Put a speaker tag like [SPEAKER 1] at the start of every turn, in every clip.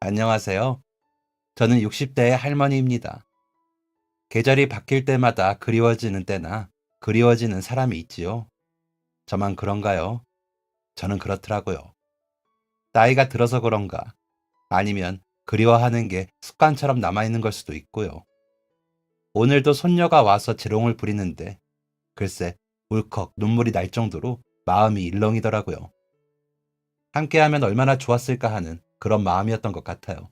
[SPEAKER 1] 안녕하세요. 저는 60대의 할머니입니다. 계절이 바뀔 때마다 그리워지는 때나 그리워지는 사람이 있지요. 저만 그런가요? 저는 그렇더라고요. 나이가 들어서 그런가? 아니면 그리워하는 게 습관처럼 남아있는 걸 수도 있고요. 오늘도 손녀가 와서 재롱을 부리는데 글쎄 울컥 눈물이 날 정도로 마음이 일렁이더라고요. 함께하면 얼마나 좋았을까 하는 그런 마음이었던 것 같아요.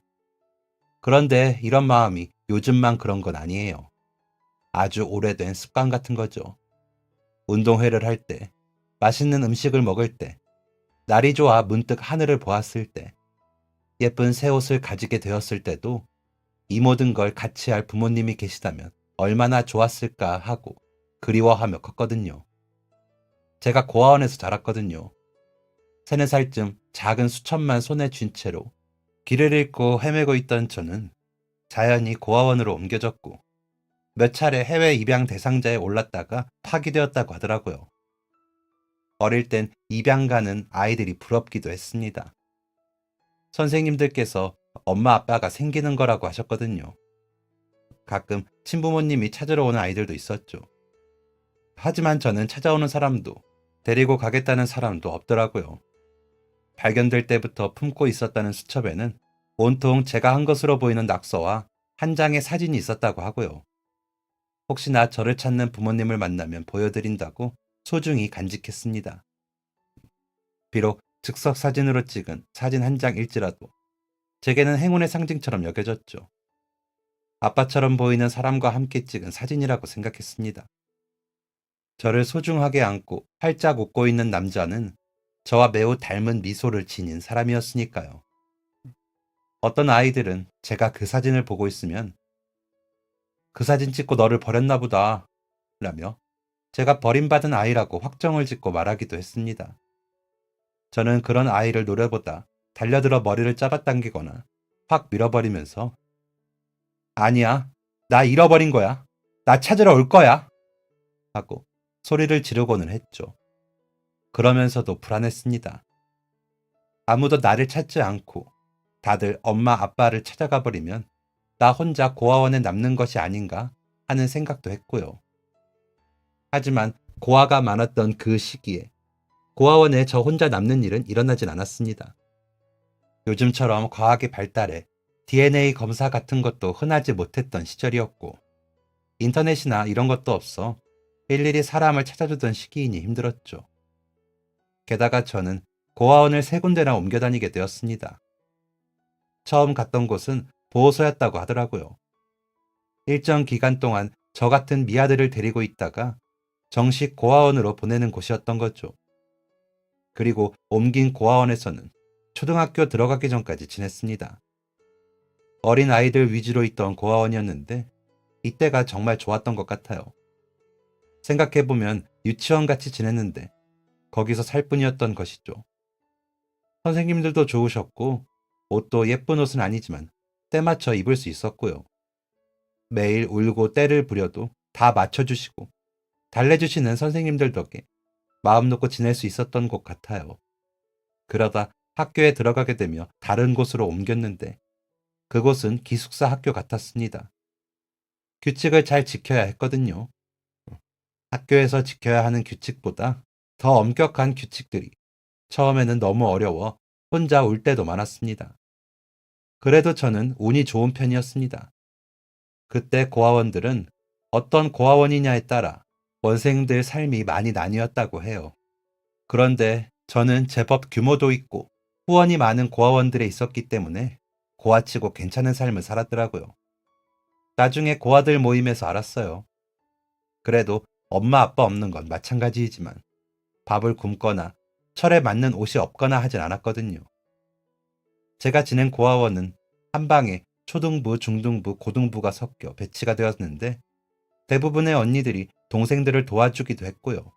[SPEAKER 1] 그런데 이런 마음이 요즘만 그런 건 아니에요. 아주 오래된 습관 같은 거죠. 운동회를 할 때, 맛있는 음식을 먹을 때, 날이 좋아 문득 하늘을 보았을 때, 예쁜 새 옷을 가지게 되었을 때도 이 모든 걸 같이 할 부모님이 계시다면 얼마나 좋았을까 하고 그리워하며 컸거든요. 제가 고아원에서 자랐거든요. 3, 4살쯤 작은 수천만 손에 쥔 채로 길을 잃고 헤매고 있던 저는 자연히 고아원으로 옮겨졌고 몇 차례 해외 입양 대상자에 올랐다가 파기되었다고 하더라고요. 어릴 땐 입양 가는 아이들이 부럽기도 했습니다. 선생님들께서 엄마 아빠가 생기는 거라고 하셨거든요. 가끔 친부모님이 찾으러 오는 아이들도 있었죠. 하지만 저는 찾아오는 사람도 데리고 가겠다는 사람도 없더라고요. 발견될 때부터 품고 있었다는 수첩에는 온통 제가 한 것으로 보이는 낙서와 한 장의 사진이 있었다고 하고요. 혹시나 저를 찾는 부모님을 만나면 보여드린다고 소중히 간직했습니다. 비록 즉석 사진으로 찍은 사진 한 장일지라도 제게는 행운의 상징처럼 여겨졌죠. 아빠처럼 보이는 사람과 함께 찍은 사진이라고 생각했습니다. 저를 소중하게 안고 활짝 웃고 있는 남자는 저와 매우 닮은 미소를 지닌 사람이었으니까요. 어떤 아이들은 제가 그 사진을 보고 있으면 그 사진 찍고 너를 버렸나 보다 라며 제가 버림받은 아이라고 확정을 짓고 말하기도 했습니다. 저는 그런 아이를 노려보다 달려들어 머리를 잡아당기거나 확 밀어버리면서 아니야, 나 잃어버린 거야. 나 찾으러 올 거야. 하고 소리를 지르고는 했죠. 그러면서도 불안했습니다. 아무도 나를 찾지 않고 다들 엄마 아빠를 찾아가 버리면 나 혼자 고아원에 남는 것이 아닌가 하는 생각도 했고요. 하지만 고아가 많았던 그 시기에 고아원에 저 혼자 남는 일은 일어나진 않았습니다. 요즘처럼 과학이 발달해 DNA 검사 같은 것도 흔하지 못했던 시절이었고 인터넷이나 이런 것도 없어 일일이 사람을 찾아주던 시기이니 힘들었죠. 게다가 저는 고아원을 3군데나 옮겨 다니게 되었습니다. 처음 갔던 곳은 보호소였다고 하더라고요. 일정 기간 동안 저 같은 미아들을 데리고 있다가 정식 고아원으로 보내는 곳이었던 거죠. 그리고 옮긴 고아원에서는 초등학교 들어가기 전까지 지냈습니다. 어린 아이들 위주로 있던 고아원이었는데 이때가 정말 좋았던 것 같아요. 생각해보면 유치원같이 지냈는데 거기서 살 뿐이었던 것이죠. 선생님들도 좋으셨고 옷도 예쁜 옷은 아니지만 때 맞춰 입을 수 있었고요. 매일 울고 때를 부려도 다 맞춰주시고 달래주시는 선생님들 덕에 마음 놓고 지낼 수 있었던 곳 같아요. 그러다 학교에 들어가게 되며 다른 곳으로 옮겼는데 그곳은 기숙사 학교 같았습니다. 규칙을 잘 지켜야 했거든요. 학교에서 지켜야 하는 규칙보다 더 엄격한 규칙들이 처음에는 너무 어려워 혼자 울 때도 많았습니다. 그래도 저는 운이 좋은 편이었습니다. 그때 고아원들은 어떤 고아원이냐에 따라 원생들 삶이 많이 나뉘었다고 해요. 그런데 저는 제법 규모도 있고 후원이 많은 고아원들에 있었기 때문에 고아치고 괜찮은 삶을 살았더라고요. 나중에 고아들 모임에서 알았어요. 그래도 엄마 아빠 없는 건 마찬가지이지만 밥을 굶거나 철에 맞는 옷이 없거나 하진 않았거든요. 제가 지낸 고아원은 한 방에 초등부, 중등부, 고등부가 섞여 배치가 되었는데 대부분의 언니들이 동생들을 도와주기도 했고요.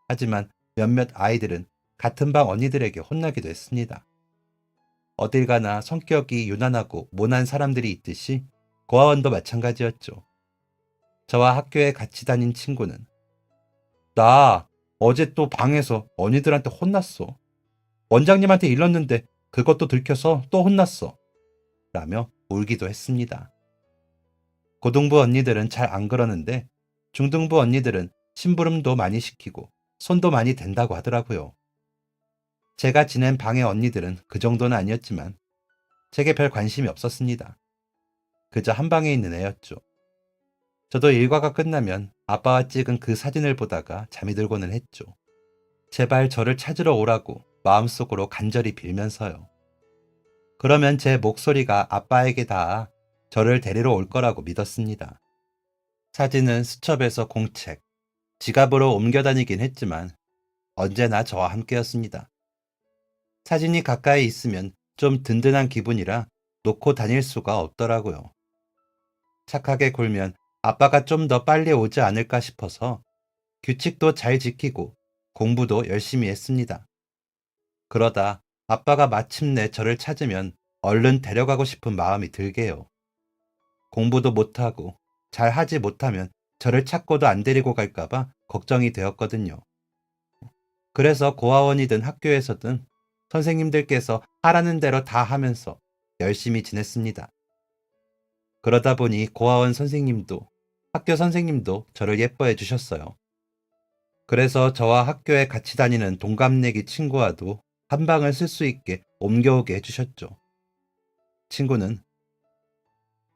[SPEAKER 1] 하지만 몇몇 아이들은 같은 방 언니들에게 혼나기도 했습니다. 어딜 가나 성격이 유난하고 모난 사람들이 있듯이 고아원도 마찬가지였죠. 저와 학교에 같이 다닌 친구는 나 어제 또 방에서 언니들한테 혼났어. 원장님한테 일렀는데 그것도 들켜서 또 혼났어. 라며 울기도 했습니다. 고등부 언니들은 잘 안 그러는데 중등부 언니들은 심부름도 많이 시키고 손도 많이 댄다고 하더라고요. 제가 지낸 방의 언니들은 그 정도는 아니었지만 제게 별 관심이 없었습니다. 그저 한 방에 있는 애였죠. 저도 일과가 끝나면 아빠와 찍은 그 사진을 보다가 잠이 들고는 했죠. 제발 저를 찾으러 오라고 마음속으로 간절히 빌면서요. 그러면 제 목소리가 아빠에게 닿아 저를 데리러 올 거라고 믿었습니다. 사진은 수첩에서 공책, 지갑으로 옮겨 다니긴 했지만 언제나 저와 함께였습니다. 사진이 가까이 있으면 좀 든든한 기분이라 놓고 다닐 수가 없더라고요. 착하게 굴면 아빠가 좀 더 빨리 오지 않을까 싶어서 규칙도 잘 지키고 공부도 열심히 했습니다. 그러다 아빠가 마침내 저를 찾으면 얼른 데려가고 싶은 마음이 들게요. 공부도 못하고 잘 하지 못하면 저를 찾고도 안 데리고 갈까봐 걱정이 되었거든요. 그래서 고아원이든 학교에서든 선생님들께서 하라는 대로 다 하면서 열심히 지냈습니다. 그러다 보니 고아원 선생님도 학교 선생님도 저를 예뻐해 주셨어요. 그래서 저와 학교에 같이 다니는 동갑내기 친구와도 한 방을 쓸 수 있게 옮겨오게 해주셨죠. 친구는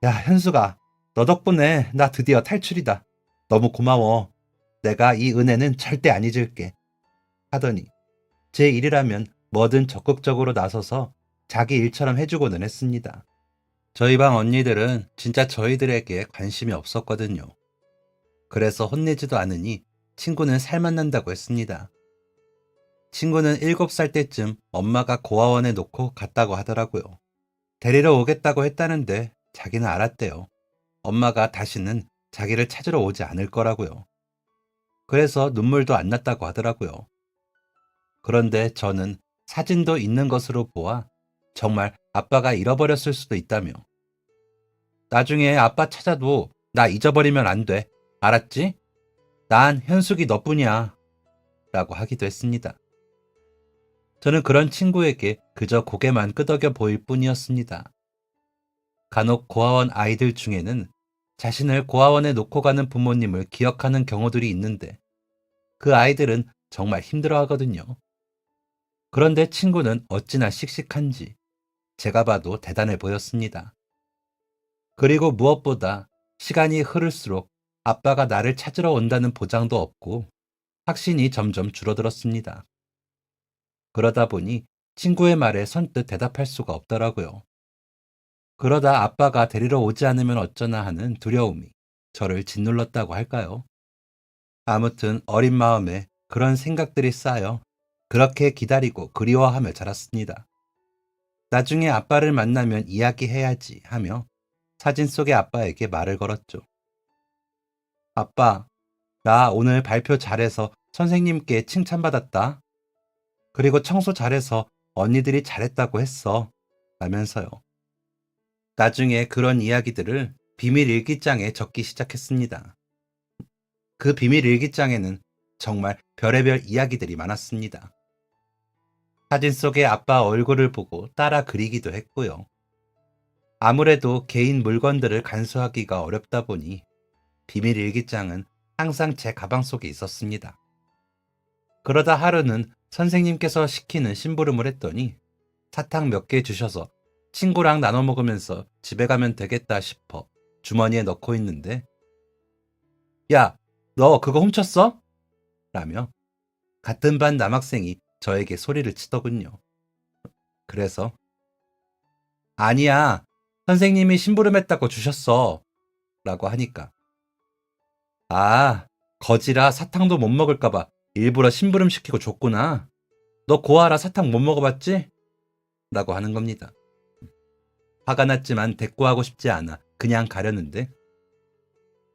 [SPEAKER 1] 야, 현수가 너 덕분에 나 드디어 탈출이다. 너무 고마워. 내가 이 은혜는 절대 안 잊을게. 하더니 제 일이라면 뭐든 적극적으로 나서서 자기 일처럼 해주고는 했습니다. 저희 방 언니들은 진짜 저희들에게 관심이 없었거든요. 그래서 혼내지도 않으니 친구는 살만 난다고 했습니다. 친구는 7살 때쯤 엄마가 고아원에 놓고 갔다고 하더라고요. 데리러 오겠다고 했다는데 자기는 알았대요. 엄마가 다시는 자기를 찾으러 오지 않을 거라고요. 그래서 눈물도 안 났다고 하더라고요. 그런데 저는 사진도 있는 것으로 보아 정말 아빠가 잃어버렸을 수도 있다며 나중에 아빠 찾아도 나 잊어버리면 안 돼. 알았지? 난 현숙이 너뿐이야. 라고 하기도 했습니다. 저는 그런 친구에게 그저 고개만 끄덕여 보일 뿐이었습니다. 간혹 고아원 아이들 중에는 자신을 고아원에 놓고 가는 부모님을 기억하는 경우들이 있는데 그 아이들은 정말 힘들어 하거든요. 그런데 친구는 어찌나 씩씩한지 제가 봐도 대단해 보였습니다. 그리고 무엇보다 시간이 흐를수록 아빠가 나를 찾으러 온다는 보장도 없고 확신이 점점 줄어들었습니다. 그러다 보니 친구의 말에 선뜻 대답할 수가 없더라고요. 그러다 아빠가 데리러 오지 않으면 어쩌나 하는 두려움이 저를 짓눌렀다고 할까요? 아무튼 어린 마음에 그런 생각들이 쌓여 그렇게 기다리고 그리워하며 자랐습니다. 나중에 아빠를 만나면 이야기해야지 하며 사진 속의 아빠에게 말을 걸었죠. 아빠, 나 오늘 발표 잘해서 선생님께 칭찬받았다. 그리고 청소 잘해서 언니들이 잘했다고 했어. 라면서요. 나중에 그런 이야기들을 비밀 일기장에 적기 시작했습니다. 그 비밀 일기장에는 정말 별의별 이야기들이 많았습니다. 사진 속의 아빠 얼굴을 보고 따라 그리기도 했고요. 아무래도 개인 물건들을 간수하기가 어렵다 보니 비밀 일기장은 항상 제 가방 속에 있었습니다. 그러다 하루는 선생님께서 시키는 심부름을 했더니 사탕 몇 개 주셔서 친구랑 나눠 먹으면서 집에 가면 되겠다 싶어 주머니에 넣고 있는데 야, 너 그거 훔쳤어? 라며 같은 반 남학생이 저에게 소리를 치더군요. 그래서 아니야, 선생님이 심부름했다고 주셨어 라고 하니까 아, 거지라 사탕도 못 먹을까봐 일부러 심부름 시키고 줬구나. 너 고아라 사탕 못 먹어봤지? 라고 하는 겁니다. 화가 났지만 대꾸하고 싶지 않아 그냥 가려는데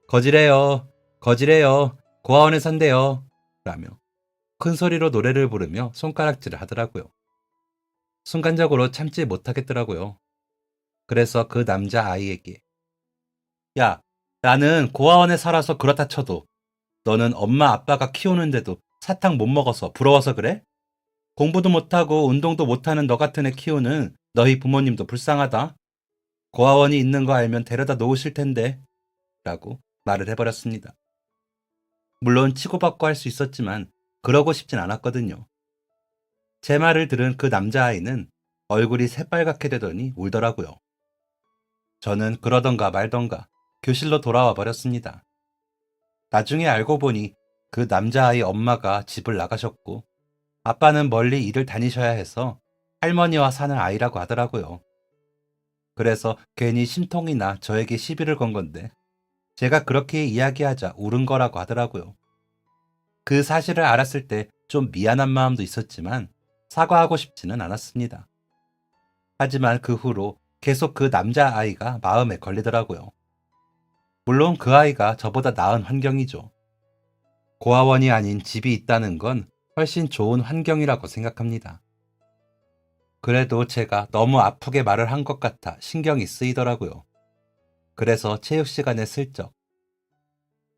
[SPEAKER 1] 거지래요, 거지래요, 고아원에 산대요 라며 큰 소리로 노래를 부르며 손가락질을 하더라고요. 순간적으로 참지 못하겠더라고요. 그래서 그 남자 아이에게 야, 나는 고아원에 살아서 그렇다 쳐도 너는 엄마 아빠가 키우는데도 사탕 못 먹어서 부러워서 그래? 공부도 못하고 운동도 못하는 너 같은 애 키우는 너희 부모님도 불쌍하다. 고아원이 있는 거 알면 데려다 놓으실 텐데 라고 말을 해버렸습니다. 물론 치고받고 할 수 있었지만 그러고 싶진 않았거든요. 제 말을 들은 그 남자아이는 얼굴이 새빨갛게 되더니 울더라고요. 저는 그러던가 말던가 교실로 돌아와 버렸습니다. 나중에 알고 보니 그 남자아이 엄마가 집을 나가셨고 아빠는 멀리 일을 다니셔야 해서 할머니와 사는 아이라고 하더라고요. 그래서 괜히 심통이나 저에게 시비를 건 건데 제가 그렇게 이야기하자 울은 거라고 하더라고요. 그 사실을 알았을 때 좀 미안한 마음도 있었지만 사과하고 싶지는 않았습니다. 하지만 그 후로 계속 그 남자아이가 마음에 걸리더라고요. 물론 그 아이가 저보다 나은 환경이죠. 고아원이 아닌 집이 있다는 건 훨씬 좋은 환경이라고 생각합니다. 그래도 제가 너무 아프게 말을 한 것 같아 신경이 쓰이더라고요. 그래서 체육 시간에 슬쩍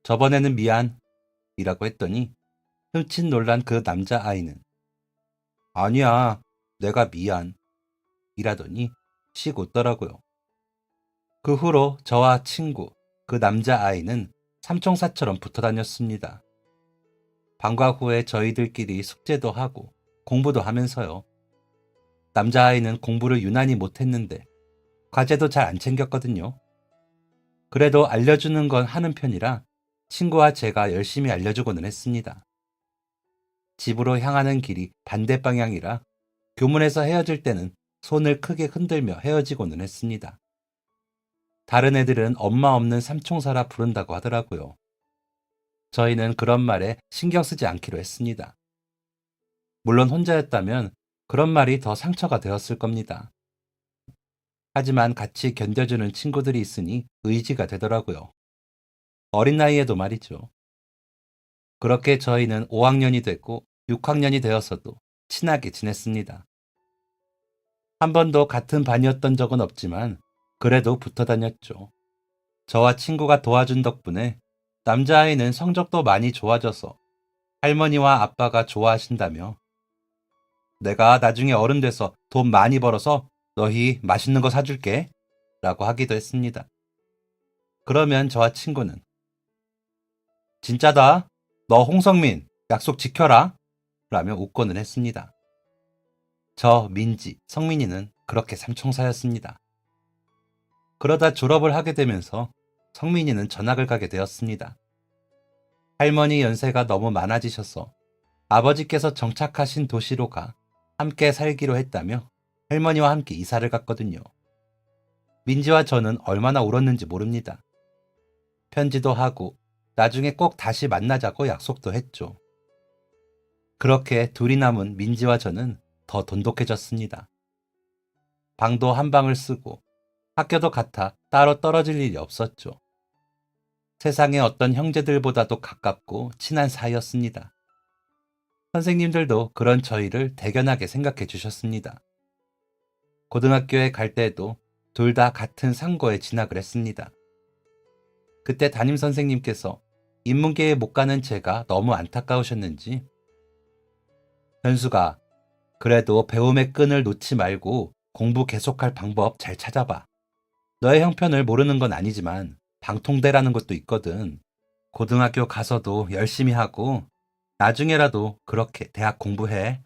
[SPEAKER 1] 저번에는 미안 이라고 했더니 흠칫 놀란 그 남자아이는 아니야, 내가 미안 이라더니 씩 웃더라고요. 그 후로 저와 친구, 그 남자아이는 삼총사처럼 붙어 다녔습니다. 방과 후에 저희들끼리 숙제도 하고 공부도 하면서요. 남자아이는 공부를 유난히 못했는데 과제도 잘 안 챙겼거든요. 그래도 알려주는 건 하는 편이라 친구와 제가 열심히 알려주고는 했습니다. 집으로 향하는 길이 반대 방향이라 교문에서 헤어질 때는 손을 크게 흔들며 헤어지고는 했습니다. 다른 애들은 엄마 없는 삼총사라 부른다고 하더라고요. 저희는 그런 말에 신경 쓰지 않기로 했습니다. 물론 혼자였다면 그런 말이 더 상처가 되었을 겁니다. 하지만 같이 견뎌주는 친구들이 있으니 의지가 되더라고요. 어린 나이에도 말이죠. 그렇게 저희는 5학년이 됐고 6학년이 되어서도 친하게 지냈습니다. 한 번도 같은 반이었던 적은 없지만 그래도 붙어 다녔죠. 저와 친구가 도와준 덕분에 남자아이는 성적도 많이 좋아져서 할머니와 아빠가 좋아하신다며 내가 나중에 어른 돼서 돈 많이 벌어서 너희 맛있는 거 사줄게 라고 하기도 했습니다. 그러면 저와 친구는 진짜다. 너 홍성민 약속 지켜라 라며 웃고는 했습니다. 저 민지, 성민이는 그렇게 삼총사였습니다. 그러다 졸업을 하게 되면서 성민이는 전학을 가게 되었습니다. 할머니 연세가 너무 많아지셔서 아버지께서 정착하신 도시로 가 함께 살기로 했다며 할머니와 함께 이사를 갔거든요. 민지와 저는 얼마나 울었는지 모릅니다. 편지도 하고 나중에 꼭 다시 만나자고 약속도 했죠. 그렇게 둘이 남은 민지와 저는 더 돈독해졌습니다. 방도 한 방을 쓰고 학교도 같아 따로 떨어질 일이 없었죠. 세상의 어떤 형제들보다도 가깝고 친한 사이였습니다. 선생님들도 그런 저희를 대견하게 생각해 주셨습니다. 고등학교에 갈 때에도 둘 다 같은 상고에 진학을 했습니다. 그때 담임 선생님께서 인문계에 못 가는 제가 너무 안타까우셨는지 현수가 그래도 배움의 끈을 놓지 말고 공부 계속할 방법 잘 찾아봐. 너의 형편을 모르는 건 아니지만 방통대라는 것도 있거든. 고등학교 가서도 열심히 하고 나중에라도 그렇게 대학 공부해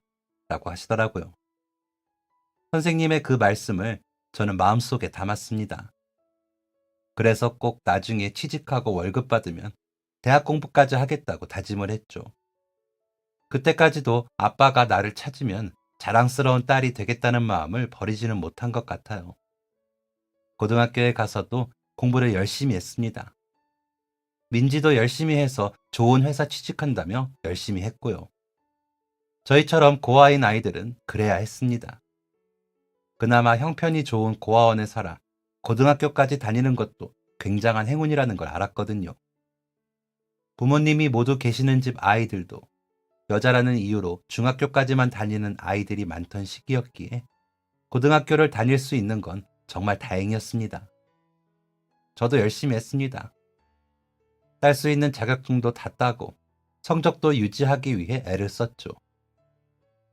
[SPEAKER 1] 라고 하시더라고요. 선생님의 그 말씀을 저는 마음속에 담았습니다. 그래서 꼭 나중에 취직하고 월급 받으면 대학 공부까지 하겠다고 다짐을 했죠. 그때까지도 아빠가 나를 찾으면 자랑스러운 딸이 되겠다는 마음을 버리지는 못한 것 같아요. 고등학교에 가서도 공부를 열심히 했습니다. 민지도 열심히 해서 좋은 회사 취직한다며 열심히 했고요. 저희처럼 고아인 아이들은 그래야 했습니다. 그나마 형편이 좋은 고아원에 살아 고등학교까지 다니는 것도 굉장한 행운이라는 걸 알았거든요. 부모님이 모두 계시는 집 아이들도 여자라는 이유로 중학교까지만 다니는 아이들이 많던 시기였기에 고등학교를 다닐 수 있는 건 정말 다행이었습니다. 저도 열심히 했습니다. 딸 수 있는 자격증도 다 따고 성적도 유지하기 위해 애를 썼죠.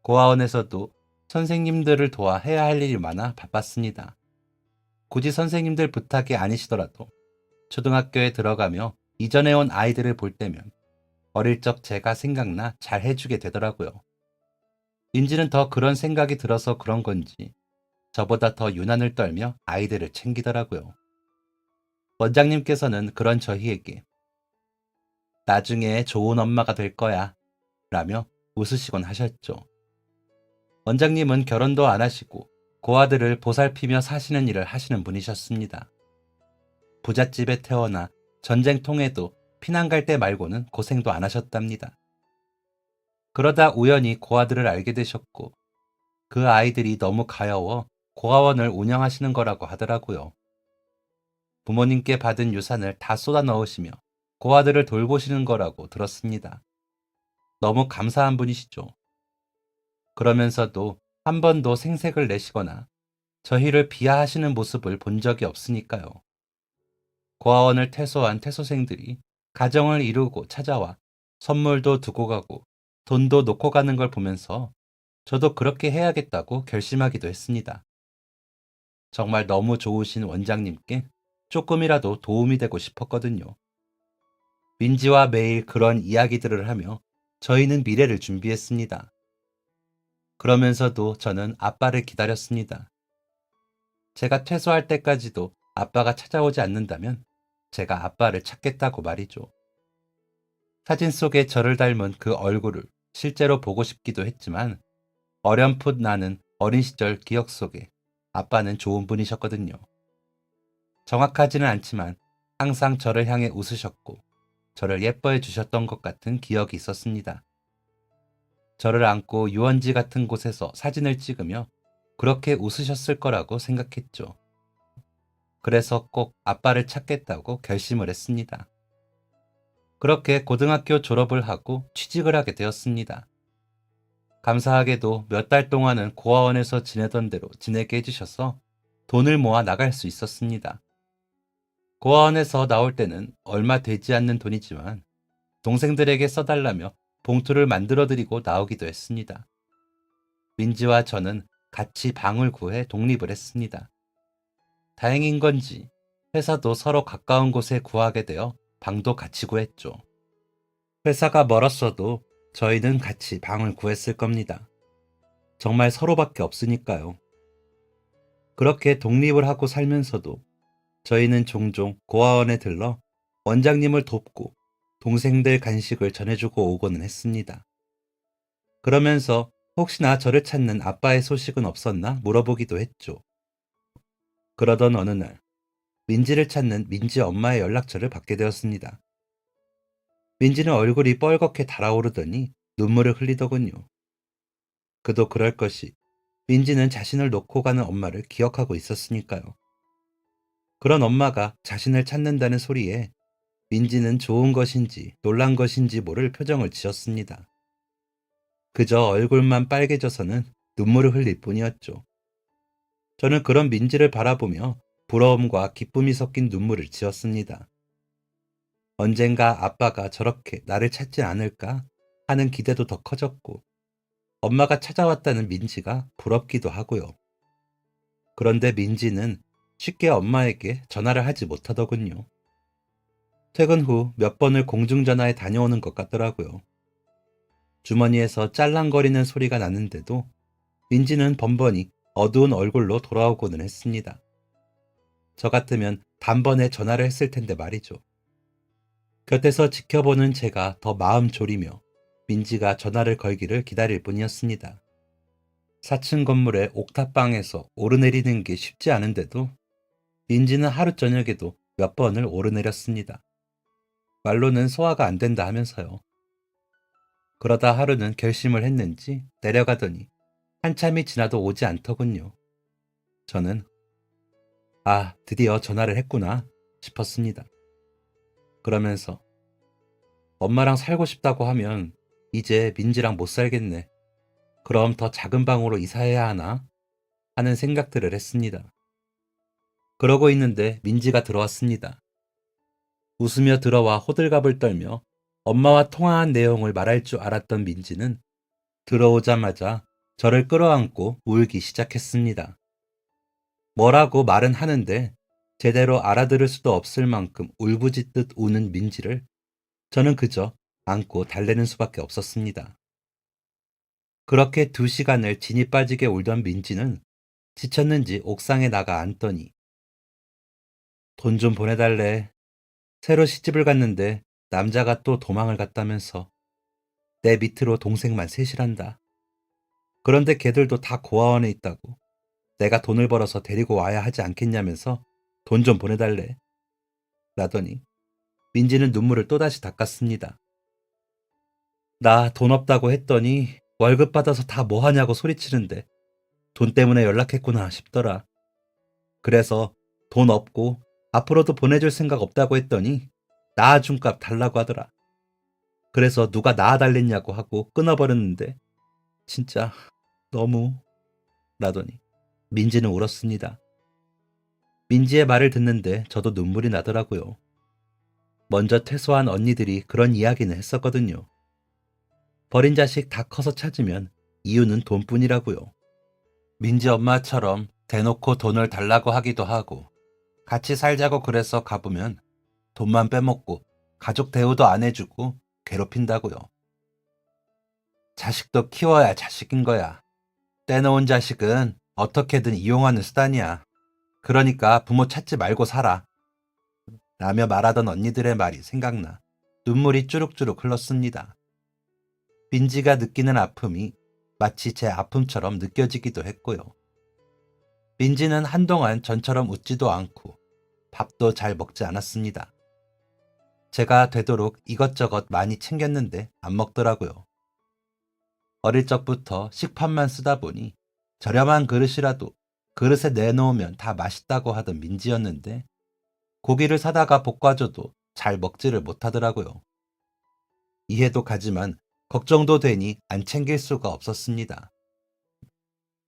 [SPEAKER 1] 고아원에서도 선생님들을 도와 해야 할 일이 많아 바빴습니다. 굳이 선생님들 부탁이 아니시더라도 초등학교에 들어가며 이전에 온 아이들을 볼 때면 어릴 적 제가 생각나 잘 해주게 되더라고요. 민지는 더 그런 생각이 들어서 그런 건지 저보다 더 유난을 떨며 아이들을 챙기더라고요. 원장님께서는 그런 저희에게 나중에 좋은 엄마가 될 거야 라며 웃으시곤 하셨죠. 원장님은 결혼도 안 하시고 고아들을 보살피며 사시는 일을 하시는 분이셨습니다. 부잣집에 태어나 전쟁통에도 피난 갈 때 말고는 고생도 안 하셨답니다. 그러다 우연히 고아들을 알게 되셨고 그 아이들이 너무 가여워 고아원을 운영하시는 거라고 하더라고요. 부모님께 받은 유산을 다 쏟아 넣으시며 고아들을 돌보시는 거라고 들었습니다. 너무 감사한 분이시죠. 그러면서도 한 번도 생색을 내시거나 저희를 비하하시는 모습을 본 적이 없으니까요. 고아원을 퇴소한 퇴소생들이 가정을 이루고 찾아와 선물도 두고 가고 돈도 놓고 가는 걸 보면서 저도 그렇게 해야겠다고 결심하기도 했습니다. 정말 너무 좋으신 원장님께 조금이라도 도움이 되고 싶었거든요. 민지와 매일 그런 이야기들을 하며 저희는 미래를 준비했습니다. 그러면서도 저는 아빠를 기다렸습니다. 제가 퇴소할 때까지도 아빠가 찾아오지 않는다면 제가 아빠를 찾겠다고 말이죠. 사진 속에 저를 닮은 그 얼굴을 실제로 보고 싶기도 했지만 어렴풋 나는 어린 시절 기억 속에 아빠는 좋은 분이셨거든요. 정확하지는 않지만 항상 저를 향해 웃으셨고 저를 예뻐해 주셨던 것 같은 기억이 있었습니다. 저를 안고 유원지 같은 곳에서 사진을 찍으며 그렇게 웃으셨을 거라고 생각했죠. 그래서 꼭 아빠를 찾겠다고 결심을 했습니다. 그렇게 고등학교 졸업을 하고 취직을 하게 되었습니다. 감사하게도 몇 달 동안은 고아원에서 지내던 대로 지내게 해주셔서 돈을 모아 나갈 수 있었습니다. 고아원에서 나올 때는 얼마 되지 않는 돈이지만 동생들에게 써달라며 봉투를 만들어드리고 나오기도 했습니다. 민지와 저는 같이 방을 구해 독립을 했습니다. 다행인 건지 회사도 서로 가까운 곳에 구하게 되어 방도 같이 구했죠. 회사가 멀었어도 저희는 같이 방을 구했을 겁니다. 정말 서로밖에 없으니까요. 그렇게 독립을 하고 살면서도 저희는 종종 고아원에 들러 원장님을 돕고 동생들 간식을 전해주고 오고는 했습니다. 그러면서 혹시나 저를 찾는 아빠의 소식은 없었나 물어보기도 했죠. 그러던 어느 날 민지를 찾는 민지 엄마의 연락처를 받게 되었습니다. 민지는 얼굴이 뻘겋게 달아오르더니 눈물을 흘리더군요. 그도 그럴 것이 민지는 자신을 놓고 가는 엄마를 기억하고 있었으니까요. 그런 엄마가 자신을 찾는다는 소리에 민지는 좋은 것인지 놀란 것인지 모를 표정을 지었습니다. 그저 얼굴만 빨개져서는 눈물을 흘릴 뿐이었죠. 저는 그런 민지를 바라보며 부러움과 기쁨이 섞인 눈물을 지었습니다. 언젠가 아빠가 저렇게 나를 찾지 않을까 하는 기대도 더 커졌고 엄마가 찾아왔다는 민지가 부럽기도 하고요. 그런데 민지는 쉽게 엄마에게 전화를 하지 못하더군요. 퇴근 후 몇 번을 공중전화에 다녀오는 것 같더라고요. 주머니에서 짤랑거리는 소리가 나는데도 민지는 번번이 어두운 얼굴로 돌아오고는 했습니다. 저 같으면 단번에 전화를 했을 텐데 말이죠. 곁에서 지켜보는 제가 더 마음 졸이며 민지가 전화를 걸기를 기다릴 뿐이었습니다. 4층 건물의 옥탑방에서 오르내리는 게 쉽지 않은데도 민지는 하루 저녁에도 몇 번을 오르내렸습니다. 말로는 소화가 안 된다 하면서요. 그러다 하루는 결심을 했는지 내려가더니 한참이 지나도 오지 않더군요. 저는 드디어 전화를 했구나 싶었습니다. 그러면서 엄마랑 살고 싶다고 하면 이제 민지랑 못 살겠네. 그럼 더 작은 방으로 이사해야 하나? 하는 생각들을 했습니다. 그러고 있는데 민지가 들어왔습니다. 웃으며 들어와 호들갑을 떨며 엄마와 통화한 내용을 말할 줄 알았던 민지는 들어오자마자 저를 끌어안고 울기 시작했습니다. 뭐라고 말은 하는데 제대로 알아들을 수도 없을 만큼 울부짖듯 우는 민지를 저는 그저 안고 달래는 수밖에 없었습니다. 그렇게 2시간을 진이 빠지게 울던 민지는 지쳤는지 옥상에 나가 앉더니 돈 좀 보내달래. 새로 시집을 갔는데 남자가 또 도망을 갔다면서 내 밑으로 동생만 셋이란다. 그런데 걔들도 다 고아원에 있다고. 내가 돈을 벌어서 데리고 와야 하지 않겠냐면서 돈 좀 보내달래. 라더니 민지는 눈물을 또다시 닦았습니다. 나 돈 없다고 했더니 월급 받아서 다 뭐하냐고 소리치는데 돈 때문에 연락했구나 싶더라. 그래서 돈 없고 앞으로도 보내줄 생각 없다고 했더니 낳아준 값 달라고 하더라. 그래서 누가 낳아달랬냐고 하고 끊어버렸는데 진짜 너무 라더니 민지는 울었습니다. 민지의 말을 듣는데 저도 눈물이 나더라고요. 먼저 퇴소한 언니들이 그런 이야기는 했었거든요. 버린 자식 다 커서 찾으면 이유는 돈뿐이라고요. 민지 엄마처럼 대놓고 돈을 달라고 하기도 하고 같이 살자고 그래서 가보면 돈만 빼먹고 가족 대우도 안 해주고 괴롭힌다고요. 자식도 키워야 자식인 거야. 떼놓은 자식은 어떻게든 이용하는 수단이야. 그러니까 부모 찾지 말고 살아. 라며 말하던 언니들의 말이 생각나 눈물이 주룩주룩 흘렀습니다. 민지가 느끼는 아픔이 마치 제 아픔처럼 느껴지기도 했고요. 민지는 한동안 전처럼 웃지도 않고 밥도 잘 먹지 않았습니다. 제가 되도록 이것저것 많이 챙겼는데 안 먹더라고요. 어릴 적부터 식판만 쓰다 보니 저렴한 그릇이라도 그릇에 내놓으면 다 맛있다고 하던 민지였는데 고기를 사다가 볶아줘도 잘 먹지를 못하더라고요. 이해도 가지만 걱정도 되니 안 챙길 수가 없었습니다.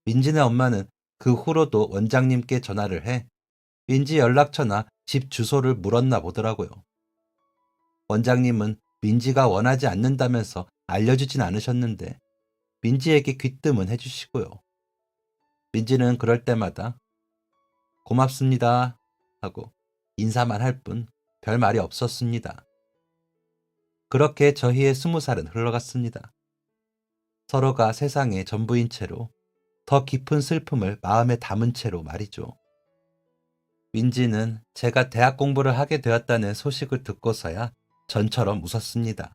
[SPEAKER 1] 민지네 엄마는 그 후로도 원장님께 전화를 해 민지 연락처나 집 주소를 물었나 보더라고요. 원장님은 민지가 원하지 않는다면서 알려주진 않으셨는데 민지에게 귀뜸은 해주시고요. 민지는 그럴 때마다 고맙습니다 하고 인사만 할 뿐 별 말이 없었습니다. 그렇게 저희의 20살은 흘러갔습니다. 서로가 세상의 전부인 채로 더 깊은 슬픔을 마음에 담은 채로 말이죠. 민지는 제가 대학 공부를 하게 되었다는 소식을 듣고서야 전처럼 웃었습니다.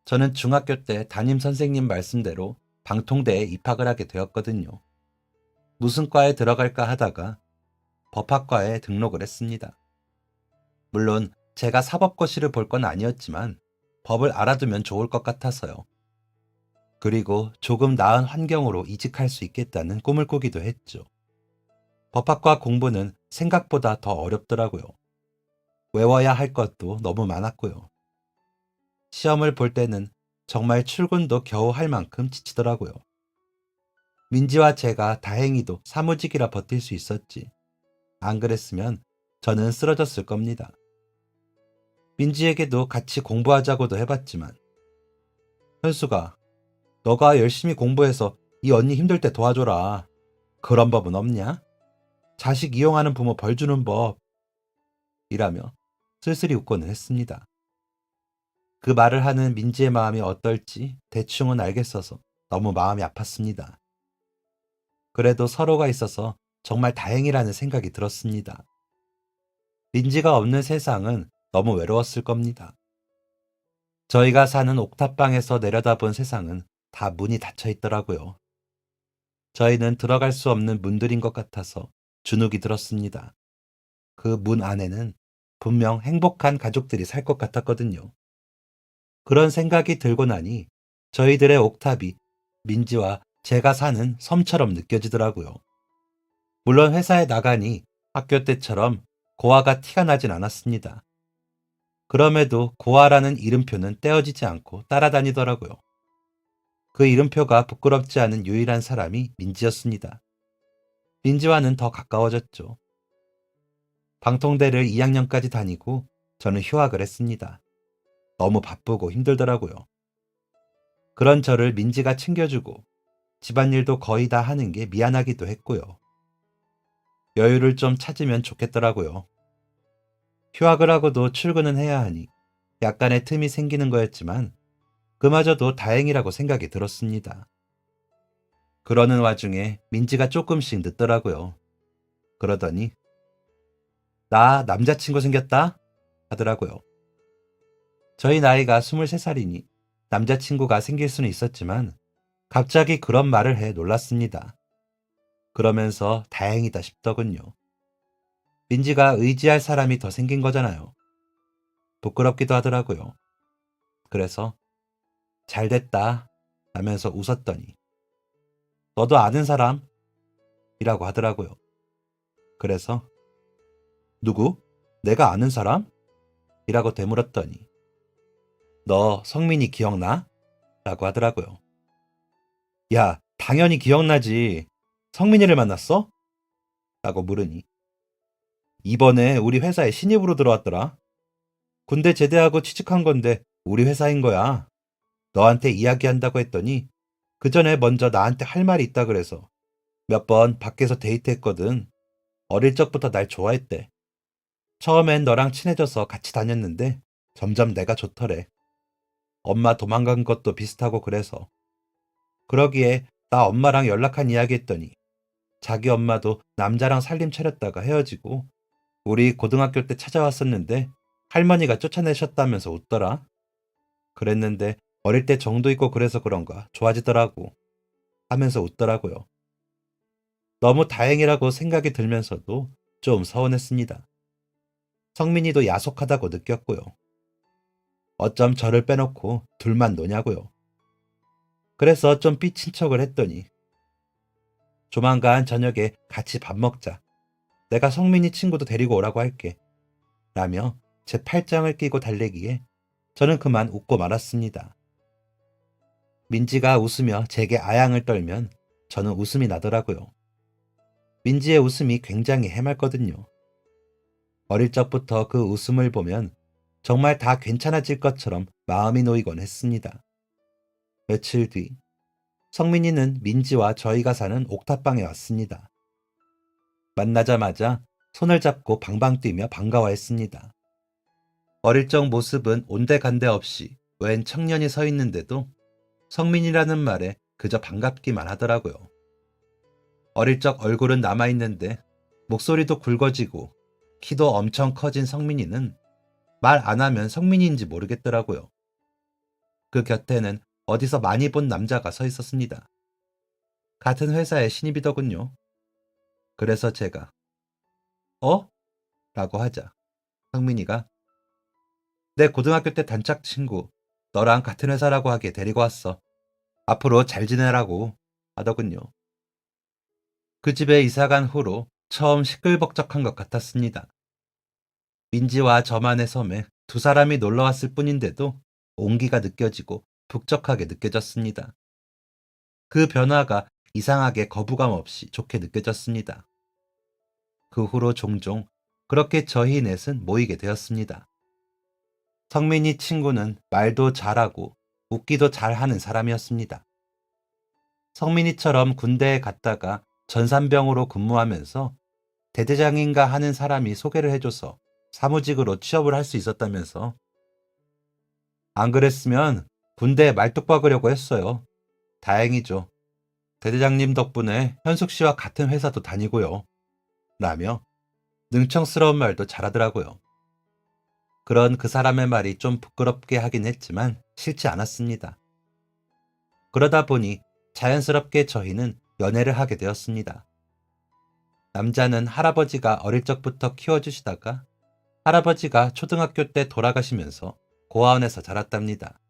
[SPEAKER 1] 저는 중학교 때 담임 선생님 말씀대로 방통대에 입학을 하게 되었거든요. 무슨 과에 들어갈까 하다가 법학과에 등록을 했습니다. 물론 제가 사법고시를 볼 건 아니었지만 법을 알아두면 좋을 것 같아서요. 그리고 조금 나은 환경으로 이직할 수 있겠다는 꿈을 꾸기도 했죠. 법학과 공부는 생각보다 더 어렵더라고요. 외워야 할 것도 너무 많았고요. 시험을 볼 때는 정말 출근도 겨우 할 만큼 지치더라고요. 민지와 제가 다행히도 사무직이라 버틸 수 있었지. 안 그랬으면 저는 쓰러졌을 겁니다. 민지에게도 같이 공부하자고도 해봤지만 현수가 너가 열심히 공부해서 이 언니 힘들 때 도와줘라. 그런 법은 없냐? 자식 이용하는 부모 벌 주는 법. 이라며 쓸쓸히 웃고는 했습니다. 그 말을 하는 민지의 마음이 어떨지 대충은 알겠어서 너무 마음이 아팠습니다. 그래도 서로가 있어서 정말 다행이라는 생각이 들었습니다. 민지가 없는 세상은 너무 외로웠을 겁니다. 저희가 사는 옥탑방에서 내려다본 세상은 다 문이 닫혀 있더라고요. 저희는 들어갈 수 없는 문들인 것 같아서 주눅이 들었습니다. 그 문 안에는 분명 행복한 가족들이 살 것 같았거든요. 그런 생각이 들고 나니 저희들의 옥탑이 민지와 제가 사는 섬처럼 느껴지더라고요. 물론 회사에 나가니 학교 때처럼 고아가 티가 나진 않았습니다. 그럼에도 고아라는 이름표는 떼어지지 않고 따라다니더라고요. 그 이름표가 부끄럽지 않은 유일한 사람이 민지였습니다. 민지와는 더 가까워졌죠. 방통대를 2학년까지 다니고 저는 휴학을 했습니다. 너무 바쁘고 힘들더라고요. 그런 저를 민지가 챙겨주고 집안일도 거의 다 하는 게 미안하기도 했고요. 여유를 좀 찾으면 좋겠더라고요. 휴학을 하고도 출근은 해야 하니 약간의 틈이 생기는 거였지만 그마저도 다행이라고 생각이 들었습니다. 그러는 와중에 민지가 조금씩 늦더라고요. 그러더니 나 남자친구 생겼다 하더라고요. 저희 나이가 23살이니 남자친구가 생길 수는 있었지만 갑자기 그런 말을 해 놀랐습니다. 그러면서 다행이다 싶더군요. 민지가 의지할 사람이 더 생긴 거잖아요. 부끄럽기도 하더라고요. 그래서 잘 됐다 하면서 웃었더니 너도 아는 사람? 이라고 하더라고요. 그래서 누구? 내가 아는 사람? 이라고 되물었더니 너 성민이 기억나? 라고 하더라고요. 야, 당연히 기억나지. 성민이를 만났어? 라고 물으니 이번에 우리 회사에 신입으로 들어왔더라. 군대 제대하고 취직한 건데 우리 회사인 거야. 너한테 이야기한다고 했더니 그 전에 먼저 나한테 할 말이 있다 그래서 몇 번 밖에서 데이트했거든. 어릴 적부터 날 좋아했대. 처음엔 너랑 친해져서 같이 다녔는데 점점 내가 좋더래. 엄마 도망간 것도 비슷하고 그래서. 그러기에 나 엄마랑 연락한 이야기 했더니 자기 엄마도 남자랑 살림 차렸다가 헤어지고 우리 고등학교 때 찾아왔었는데 할머니가 쫓아내셨다면서 웃더라. 그랬는데 어릴 때 정도 있고 그래서 그런가 좋아지더라고 하면서 웃더라고요. 너무 다행이라고 생각이 들면서도 좀 서운했습니다. 성민이도 야속하다고 느꼈고요. 어쩜 저를 빼놓고 둘만 노냐고요. 그래서 좀 삐친 척을 했더니 조만간 저녁에 같이 밥 먹자. 내가 성민이 친구도 데리고 오라고 할게. 라며 제 팔짱을 끼고 달래기에 저는 그만 웃고 말았습니다. 민지가 웃으며 제게 아양을 떨면 저는 웃음이 나더라고요. 민지의 웃음이 굉장히 해맑거든요. 어릴 적부터 그 웃음을 보면 정말 다 괜찮아질 것처럼 마음이 놓이곤 했습니다. 며칠 뒤 성민이는 민지와 저희가 사는 옥탑방에 왔습니다. 만나자마자 손을 잡고 방방 뛰며 반가워했습니다. 어릴 적 모습은 온데간데 없이 웬 청년이 서 있는데도 성민이라는 말에 그저 반갑기만 하더라고요. 어릴 적 얼굴은 남아있는데 목소리도 굵어지고 키도 엄청 커진 성민이는 말 안 하면 성민이인지 모르겠더라고요. 그 곁에는 어디서 많이 본 남자가 서 있었습니다. 같은 회사의 신입이더군요. 그래서 제가 어? 라고 하자 성민이가 내 고등학교 때 단짝 친구 너랑 같은 회사라고 하기에 데리고 왔어. 앞으로 잘 지내라고 하더군요. 그 집에 이사간 후로 처음 시끌벅적한 것 같았습니다. 민지와 저만의 섬에 두 사람이 놀러 왔을 뿐인데도 온기가 느껴지고 북적하게 느껴졌습니다. 그 변화가 이상하게 거부감 없이 좋게 느껴졌습니다. 그 후로 종종 그렇게 저희 넷은 모이게 되었습니다. 성민이 친구는 말도 잘하고 웃기도 잘하는 사람이었습니다. 성민이처럼 군대에 갔다가 전산병으로 근무하면서 대대장인가 하는 사람이 소개를 해줘서 사무직으로 취업을 할 수 있었다면서. 안 그랬으면 군대에 말뚝 박으려고 했어요. 다행이죠. 대대장님 덕분에 현숙 씨와 같은 회사도 다니고요. 라며 능청스러운 말도 잘하더라고요. 그런 그 사람의 말이 좀 부끄럽게 하긴 했지만 싫지 않았습니다. 그러다 보니 자연스럽게 저희는 연애를 하게 되었습니다. 남자는 할아버지가 어릴 적부터 키워주시다가 할아버지가 초등학교 때 돌아가시면서 고아원에서 자랐답니다.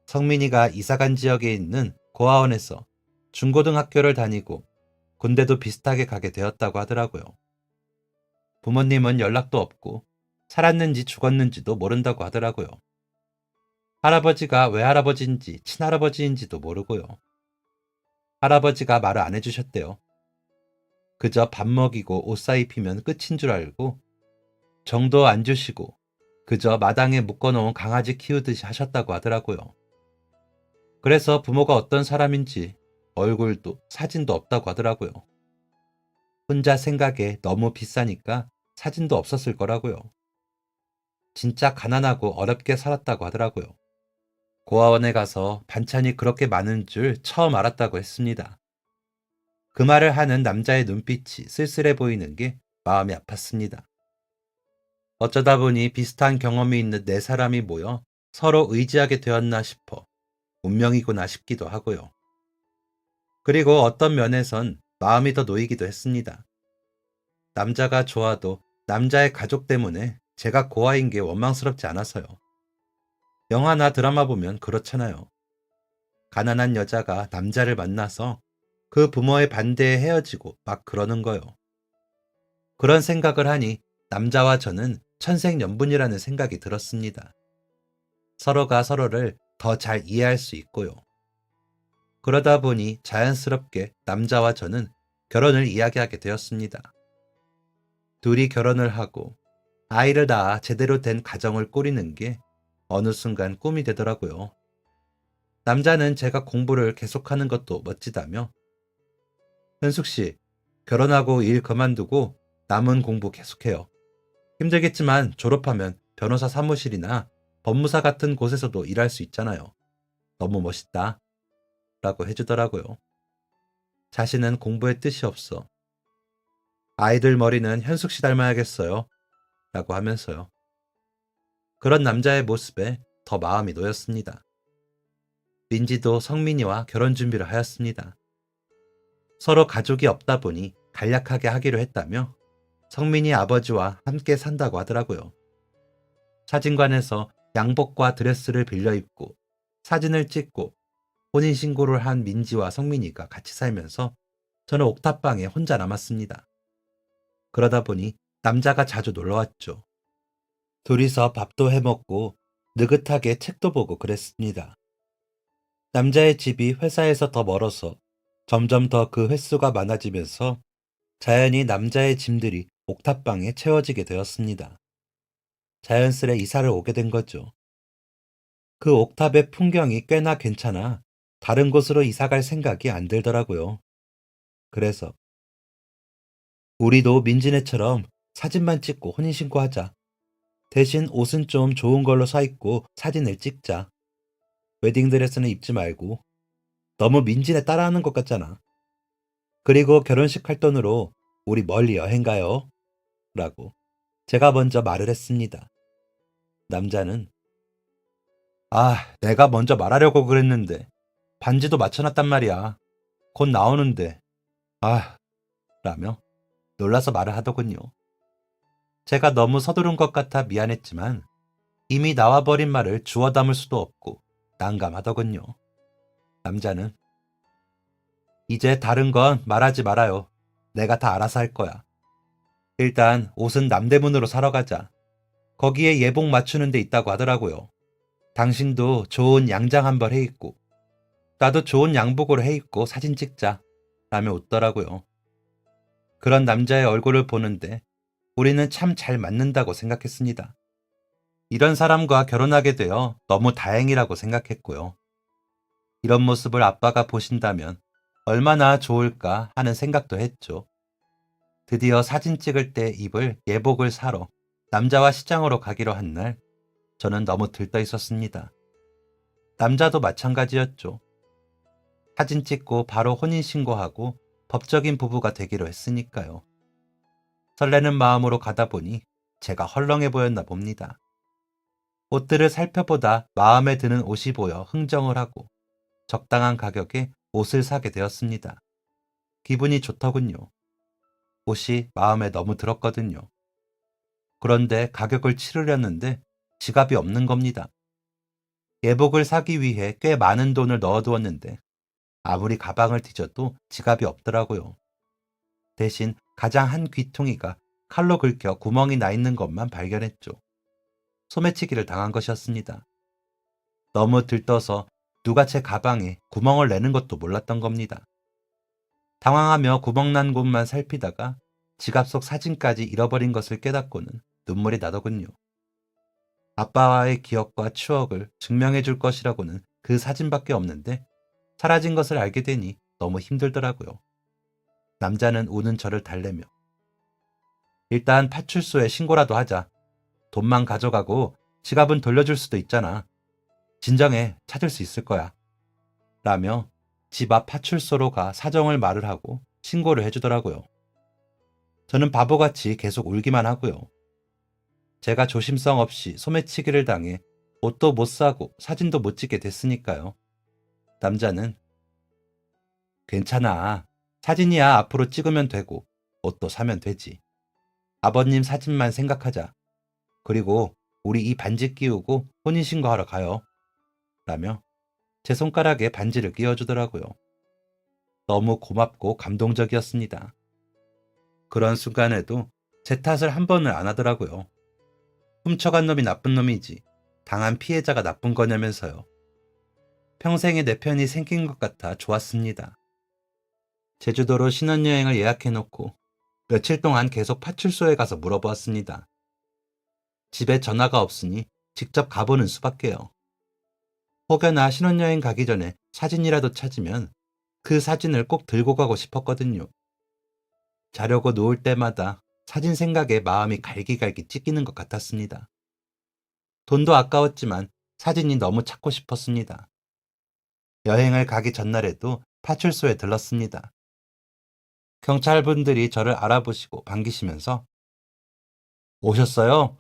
[SPEAKER 1] 성민이가 이사간 지역에 있는 고아원에서 중고등학교를 다니고 군대도 비슷하게 가게 되었다고 하더라고요. 부모님은 연락도 없고 살았는지 죽었는지도 모른다고 하더라고요. 할아버지가 외할아버지인지 친할아버지인지도 모르고요. 할아버지가 말을 안 해주셨대요. 그저 밥 먹이고 옷 사입히면 끝인 줄 알고 정도 안 주시고 그저 마당에 묶어놓은 강아지 키우듯이 하셨다고 하더라고요. 그래서 부모가 어떤 사람인지 얼굴도 사진도 없다고 하더라고요. 혼자 생각에 너무 비싸니까 사진도 없었을 거라고요. 진짜 가난하고 어렵게 살았다고 하더라고요. 고아원에 가서 반찬이 그렇게 많은 줄 처음 알았다고 했습니다. 그 말을 하는 남자의 눈빛이 쓸쓸해 보이는 게 마음이 아팠습니다. 어쩌다 보니 비슷한 경험이 있는 네 사람이 모여 서로 의지하게 되었나 싶어 운명이구나 싶기도 하고요. 그리고 어떤 면에선 마음이 더 놓이기도 했습니다. 남자가 좋아도 남자의 가족 때문에 제가 고아인 게 원망스럽지 않아서요. 영화나 드라마 보면 그렇잖아요. 가난한 여자가 남자를 만나서 그 부모의 반대에 헤어지고 막 그러는 거요. 그런 생각을 하니 남자와 저는 천생연분이라는 생각이 들었습니다. 서로가 서로를 더 잘 이해할 수 있고요. 그러다 보니 자연스럽게 남자와 저는 결혼을 이야기하게 되었습니다. 둘이 결혼을 하고 아이를 낳아 제대로 된 가정을 꾸리는 게 어느 순간 꿈이 되더라고요. 남자는 제가 공부를 계속하는 것도 멋지다며, 현숙 씨, 결혼하고 일 그만두고 남은 공부 계속해요. 힘들겠지만 졸업하면 변호사 사무실이나 법무사 같은 곳에서도 일할 수 있잖아요. 너무 멋있다. 라고 해주더라고요. 자신은 공부에 뜻이 없어. 아이들 머리는 현숙 씨 닮아야겠어요. 라고 하면서요. 그런 남자의 모습에 더 마음이 놓였습니다. 민지도 성민이와 결혼 준비를 하였습니다. 서로 가족이 없다 보니 간략하게 하기로 했다며 성민이 아버지와 함께 산다고 하더라고요. 사진관에서 양복과 드레스를 빌려 입고 사진을 찍고 혼인신고를 한 민지와 성민이가 같이 살면서 저는 옥탑방에 혼자 남았습니다. 그러다 보니 남자가 자주 놀러왔죠. 둘이서 밥도 해먹고 느긋하게 책도 보고 그랬습니다. 남자의 집이 회사에서 더 멀어서 점점 더 그 횟수가 많아지면서 자연히 남자의 짐들이 옥탑방에 채워지게 되었습니다. 자연스레 이사를 오게 된 거죠. 그 옥탑의 풍경이 꽤나 괜찮아 다른 곳으로 이사 갈 생각이 안 들더라고요. 그래서 우리도 민지네처럼 사진만 찍고 혼인신고하자. 대신 옷은 좀 좋은 걸로 사 입고 사진을 찍자. 웨딩드레스는 입지 말고 너무 민지네 따라하는 것 같잖아. 그리고 결혼식 할 돈으로 우리 멀리 여행 가요. 라고 제가 먼저 말을 했습니다. 남자는 내가 먼저 말하려고 그랬는데 반지도 맞춰놨단 말이야. 곧 나오는데 라며 놀라서 말을 하더군요. 제가 너무 서두른 것 같아 미안했지만 이미 나와버린 말을 주워 담을 수도 없고 난감하더군요. 남자는 이제 다른 건 말하지 말아요. 내가 다 알아서 할 거야. 일단 옷은 남대문으로 사러 가자. 거기에 예복 맞추는 데 있다고 하더라고요. 당신도 좋은 양장 한 벌 해 입고 나도 좋은 양복으로 해 입고 사진 찍자 라며 웃더라고요. 그런 남자의 얼굴을 보는데 우리는 참 잘 맞는다고 생각했습니다. 이런 사람과 결혼하게 되어 너무 다행이라고 생각했고요. 이런 모습을 아빠가 보신다면 얼마나 좋을까 하는 생각도 했죠. 드디어 사진 찍을 때 입을 예복을 사러 남자와 시장으로 가기로 한 날, 저는 너무 들떠 있었습니다. 남자도 마찬가지였죠. 사진 찍고 바로 혼인신고하고 법적인 부부가 되기로 했으니까요. 설레는 마음으로 가다 보니 제가 헐렁해 보였나 봅니다. 옷들을 살펴보다 마음에 드는 옷이 보여 흥정을 하고 적당한 가격에 옷을 사게 되었습니다. 기분이 좋더군요. 옷이 마음에 너무 들었거든요. 그런데 가격을 치르려는데 지갑이 없는 겁니다. 예복을 사기 위해 꽤 많은 돈을 넣어두었는데 아무리 가방을 뒤져도 지갑이 없더라고요. 대신 가장 한 귀퉁이가 칼로 긁혀 구멍이 나 있는 것만 발견했죠. 소매치기를 당한 것이었습니다. 너무 들떠서 누가 제 가방에 구멍을 내는 것도 몰랐던 겁니다. 당황하며 구멍난 곳만 살피다가 지갑 속 사진까지 잃어버린 것을 깨닫고는 눈물이 나더군요. 아빠와의 기억과 추억을 증명해 줄 것이라고는 그 사진밖에 없는데 사라진 것을 알게 되니 너무 힘들더라고요. 남자는 우는 저를 달래며 일단 파출소에 신고라도 하자. 돈만 가져가고 지갑은 돌려줄 수도 있잖아. 진정해, 찾을 수 있을 거야. 라며 집 앞 파출소로 가 사정을 말을 하고 신고를 해주더라고요. 저는 바보같이 계속 울기만 하고요. 제가 조심성 없이 소매치기를 당해 옷도 못 사고 사진도 못 찍게 됐으니까요. 남자는 괜찮아. 사진이야 앞으로 찍으면 되고 옷도 사면 되지. 아버님 사진만 생각하자. 그리고 우리 이 반지 끼우고 혼인신고하러 가요. 라며 제 손가락에 반지를 끼워주더라고요. 너무 고맙고 감동적이었습니다. 그런 순간에도 제 탓을 한 번을 안 하더라고요. 훔쳐간 놈이 나쁜 놈이지 당한 피해자가 나쁜 거냐면서요. 평생에 내 편이 생긴 것 같아 좋았습니다. 제주도로 신혼여행을 예약해놓고 며칠 동안 계속 파출소에 가서 물어보았습니다. 집에 전화가 없으니 직접 가보는 수밖에요. 혹여나 신혼여행 가기 전에 사진이라도 찾으면 그 사진을 꼭 들고 가고 싶었거든요. 자려고 누울 때마다 사진 생각에 마음이 갈기갈기 찢기는 것 같았습니다. 돈도 아까웠지만 사진이 너무 찾고 싶었습니다. 여행을 가기 전날에도 파출소에 들렀습니다. 경찰분들이 저를 알아보시고 반기시면서 오셨어요?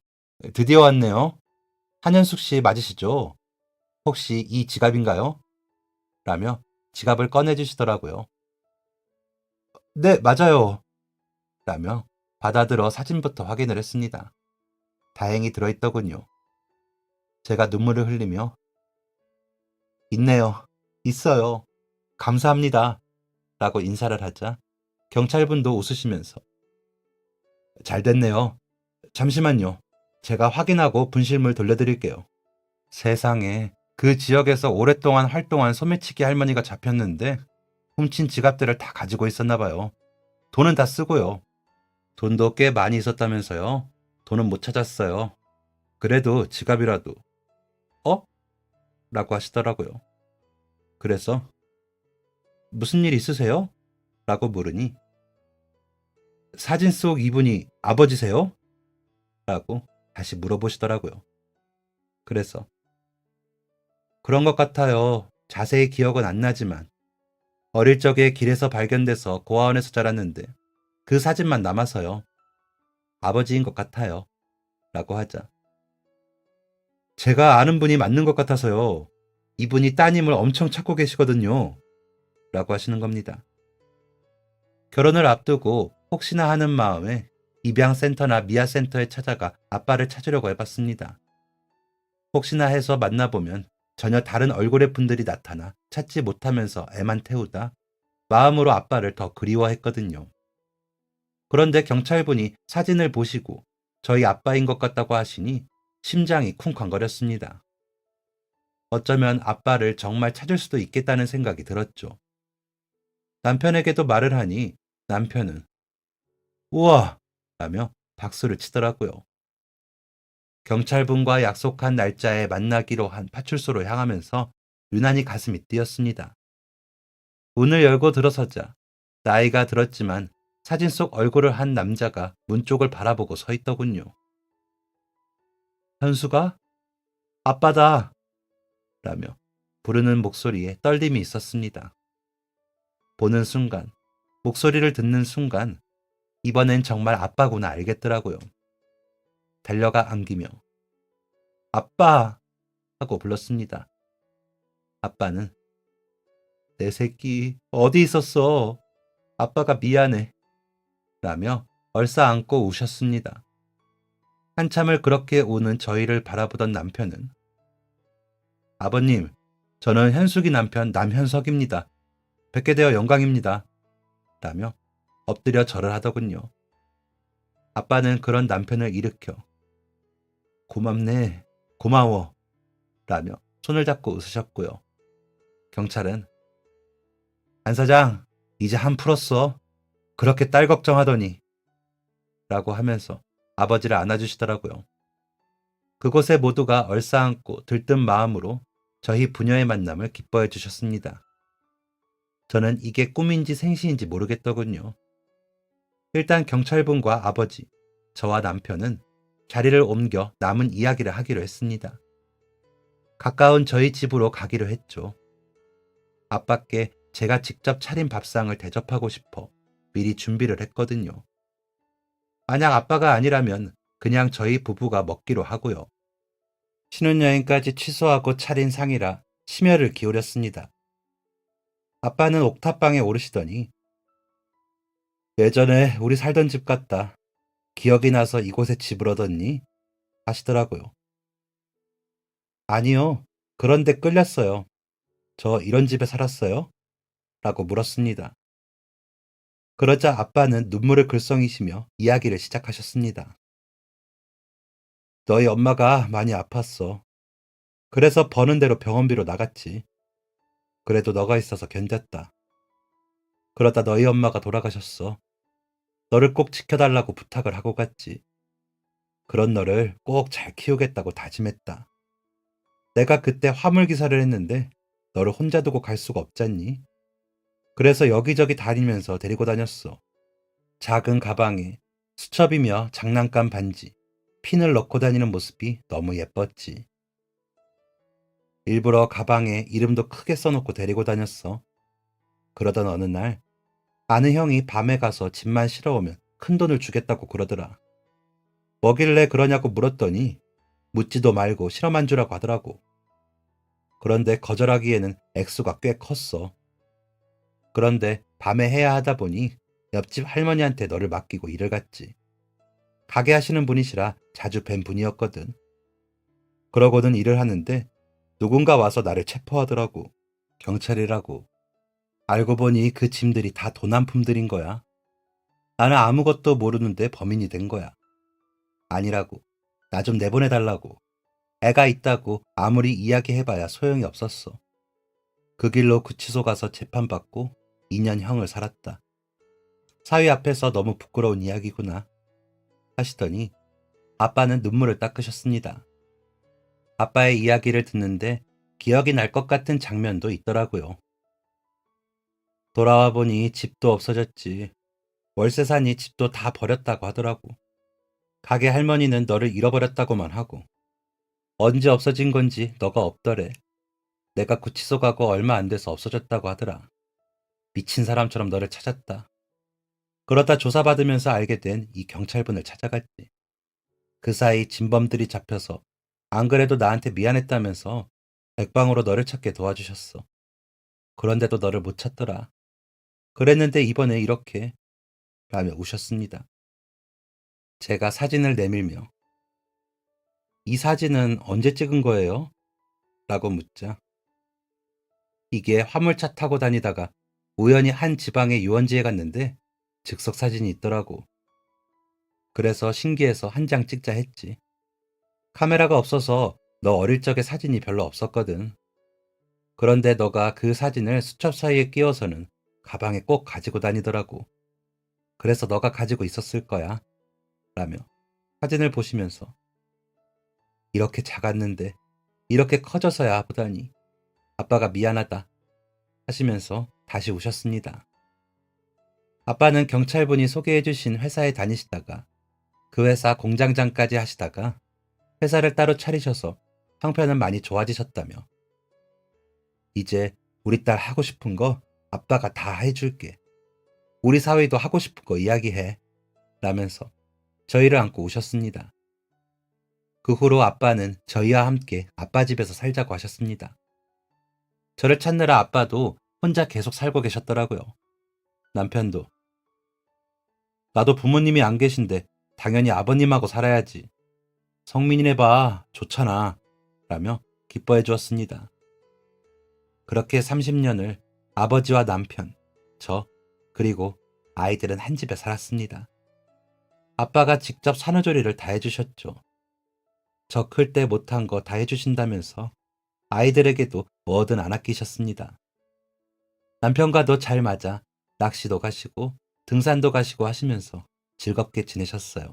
[SPEAKER 1] 드디어 왔네요. 한현숙 씨 맞으시죠? 혹시 이 지갑인가요? 라며 지갑을 꺼내주시더라고요. 네, 맞아요. 라며 받아들어 사진부터 확인을 했습니다. 다행히 들어있더군요. 제가 눈물을 흘리며 있네요. 있어요. 감사합니다. 라고 인사를 하자 경찰분도 웃으시면서 잘 됐네요. 잠시만요. 제가 확인하고 분실물 돌려드릴게요. 세상에 그 지역에서 오랫동안 활동한 소매치기 할머니가 잡혔는데 훔친 지갑들을 다 가지고 있었나 봐요. 돈은 다 쓰고요. 돈도 꽤 많이 있었다면서요. 돈은 못 찾았어요. 그래도 지갑이라도. 어? 라고 하시더라고요. 그래서 무슨 일 있으세요? 라고 물으니 사진 속 이분이 아버지세요? 라고 다시 물어보시더라고요. 그래서 그런 것 같아요. 자세히 기억은 안 나지만 어릴 적에 길에서 발견돼서 고아원에서 자랐는데 그 사진만 남아서요. 아버지인 것 같아요. 라고 하자 제가 아는 분이 맞는 것 같아서요. 이분이 따님을 엄청 찾고 계시거든요. 라고 하시는 겁니다. 결혼을 앞두고 혹시나 하는 마음에 입양센터나 미아센터에 찾아가 아빠를 찾으려고 해봤습니다. 혹시나 해서 만나보면 전혀 다른 얼굴의 분들이 나타나 찾지 못하면서 애만 태우다 마음으로 아빠를 더 그리워했거든요. 그런데 경찰분이 사진을 보시고 저희 아빠인 것 같다고 하시니 심장이 쿵쾅거렸습니다. 어쩌면 아빠를 정말 찾을 수도 있겠다는 생각이 들었죠. 남편에게도 말을 하니 남편은 우와! 라며 박수를 치더라고요. 경찰분과 약속한 날짜에 만나기로 한 파출소로 향하면서 유난히 가슴이 뛰었습니다. 문을 열고 들어서자 나이가 들었지만 사진 속 얼굴을 한 남자가 문 쪽을 바라보고 서 있더군요. 현수가? 아빠다! 라며 부르는 목소리에 떨림이 있었습니다. 보는 순간, 목소리를 듣는 순간 이번엔 정말 아빠구나 알겠더라고요. 달려가 안기며 아빠! 하고 불렀습니다. 아빠는 내 새끼 어디 있었어? 아빠가 미안해. 라며 얼싸안고 우셨습니다. 한참을 그렇게 우는 저희를 바라보던 남편은 아버님, 저는 현숙이 남편 남현석입니다. 뵙게 되어 영광입니다. 라며 엎드려 절을 하더군요. 아빠는 그런 남편을 일으켜 고맙네, 고마워 라며 손을 잡고 웃으셨고요. 경찰은 안 사장, 이제 한 풀었어. 그렇게 딸 걱정하더니 라고 하면서 아버지를 안아주시더라고요. 그곳에 모두가 얼싸안고 들뜬 마음으로 저희 부녀의 만남을 기뻐해 주셨습니다. 저는 이게 꿈인지 생시인지 모르겠더군요. 일단 경찰분과 아버지, 저와 남편은 자리를 옮겨 남은 이야기를 하기로 했습니다. 가까운 저희 집으로 가기로 했죠. 아빠께 제가 직접 차린 밥상을 대접하고 싶어 미리 준비를 했거든요. 만약 아빠가 아니라면 그냥 저희 부부가 먹기로 하고요. 신혼여행까지 취소하고 차린 상이라 심혈을 기울였습니다. 아빠는 옥탑방에 오르시더니 예전에 우리 살던 집 같다. 기억이 나서 이곳에 집을 얻었니? 하시더라고요. 아니요. 그런데 끌렸어요. 저 이런 집에 살았어요? 라고 물었습니다. 그러자 아빠는 눈물을 글썽이시며 이야기를 시작하셨습니다. 너희 엄마가 많이 아팠어. 그래서 버는 대로 병원비로 나갔지. 그래도 너가 있어서 견뎠다. 그러다 너희 엄마가 돌아가셨어. 너를 꼭 지켜달라고 부탁을 하고 갔지. 그런 너를 꼭 잘 키우겠다고 다짐했다. 내가 그때 화물 기사를 했는데 너를 혼자 두고 갈 수가 없잖니? 그래서 여기저기 다니면서 데리고 다녔어. 작은 가방에 수첩이며 장난감 반지, 핀을 넣고 다니는 모습이 너무 예뻤지. 일부러 가방에 이름도 크게 써놓고 데리고 다녔어. 그러던 어느 날 아는 형이 밤에 가서 집만 실어오면 큰돈을 주겠다고 그러더라. 뭐길래 그러냐고 물었더니 묻지도 말고 실험한 주라고 하더라고. 그런데 거절하기에는 액수가 꽤 컸어. 그런데 밤에 해야 하다 보니 옆집 할머니한테 너를 맡기고 일을 갔지. 가게 하시는 분이시라 자주 뵌 분이었거든. 그러고는 일을 하는데 누군가 와서 나를 체포하더라고. 경찰이라고. 알고 보니 그 짐들이 다 도난품들인 거야. 나는 아무것도 모르는데 범인이 된 거야. 아니라고. 나 좀 내보내달라고. 애가 있다고 아무리 이야기해봐야 소용이 없었어. 그 길로 구치소 가서 재판받고 2년형을 살았다. 사위 앞에서 너무 부끄러운 이야기구나 하시더니 아빠는 눈물을 닦으셨습니다. 아빠의 이야기를 듣는데 기억이 날 것 같은 장면도 있더라고요. 돌아와 보니 집도 없어졌지. 월세 사니 집도 다 버렸다고 하더라고. 가게 할머니는 너를 잃어버렸다고만 하고 언제 없어진 건지 너가 없더래. 내가 구치소 가고 얼마 안 돼서 없어졌다고 하더라. 미친 사람처럼 너를 찾았다. 그러다 조사받으면서 알게 된 이 경찰분을 찾아갔지. 그 사이 진범들이 잡혀서 안 그래도 나한테 미안했다면서 백방으로 너를 찾게 도와주셨어. 그런데도 너를 못 찾더라. 그랬는데 이번에 이렇게 라며 우셨습니다. 제가 사진을 내밀며 이 사진은 언제 찍은 거예요? 라고 묻자 이게 화물차 타고 다니다가 우연히 한 지방의 유원지에 갔는데 즉석 사진이 있더라고. 그래서 신기해서 한 장 찍자 했지. 카메라가 없어서 너 어릴 적에 사진이 별로 없었거든. 그런데 너가 그 사진을 수첩 사이에 끼워서는 가방에 꼭 가지고 다니더라고. 그래서 너가 가지고 있었을 거야. 라며 사진을 보시면서 이렇게 작았는데 이렇게 커져서야 보다니 아빠가 미안하다 하시면서 다시 우셨습니다. 아빠는 경찰분이 소개해주신 회사에 다니시다가 그 회사 공장장까지 하시다가 회사를 따로 차리셔서 형편은 많이 좋아지셨다며 이제 우리 딸 하고 싶은 거 아빠가 다 해줄게. 우리 사위도 하고 싶은 거 이야기해. 라면서 저희를 안고 우셨습니다. 그 후로 아빠는 저희와 함께 아빠 집에서 살자고 하셨습니다. 저를 찾느라 아빠도 혼자 계속 살고 계셨더라고요. 남편도 나도 부모님이 안 계신데 당연히 아버님하고 살아야지. 성민이네 봐. 좋잖아. 라며 기뻐해 주었습니다. 그렇게 30년을 아버지와 남편, 저, 그리고 아이들은 한 집에 살았습니다. 아빠가 직접 산후조리를 다 해주셨죠. 저 클 때 못한 거 다 해주신다면서 아이들에게도 뭐든 안 아끼셨습니다. 남편과도 잘 맞아 낚시도 가시고 등산도 가시고 하시면서 즐겁게 지내셨어요.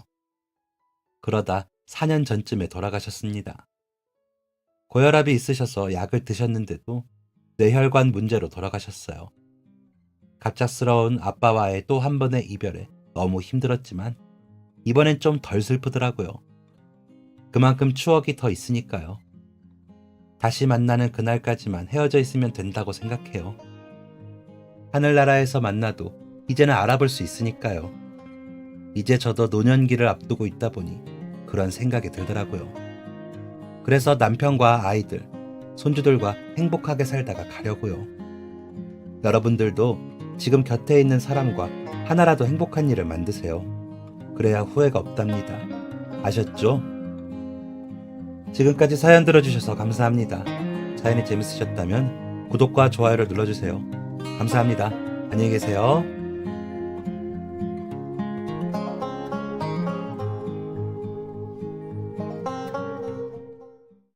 [SPEAKER 1] 그러다 4년 전쯤에 돌아가셨습니다. 고혈압이 있으셔서 약을 드셨는데도 뇌혈관 문제로 돌아가셨어요. 갑작스러운 아빠와의 또 한 번의 이별에 너무 힘들었지만 이번엔 좀 덜 슬프더라고요. 그만큼 추억이 더 있으니까요. 다시 만나는 그날까지만 헤어져 있으면 된다고 생각해요. 하늘나라에서 만나도 이제는 알아볼 수 있으니까요. 이제 저도 노년기를 앞두고 있다 보니 그런 생각이 들더라고요. 그래서 남편과 아이들, 손주들과 행복하게 살다가 가려고요. 여러분들도 지금 곁에 있는 사람과 하나라도 행복한 일을 만드세요. 그래야 후회가 없답니다. 아셨죠? 지금까지 사연 들어주셔서 감사합니다. 사연이 재밌으셨다면 구독과 좋아요를 눌러주세요. 감사합니다. 안녕히 계세요.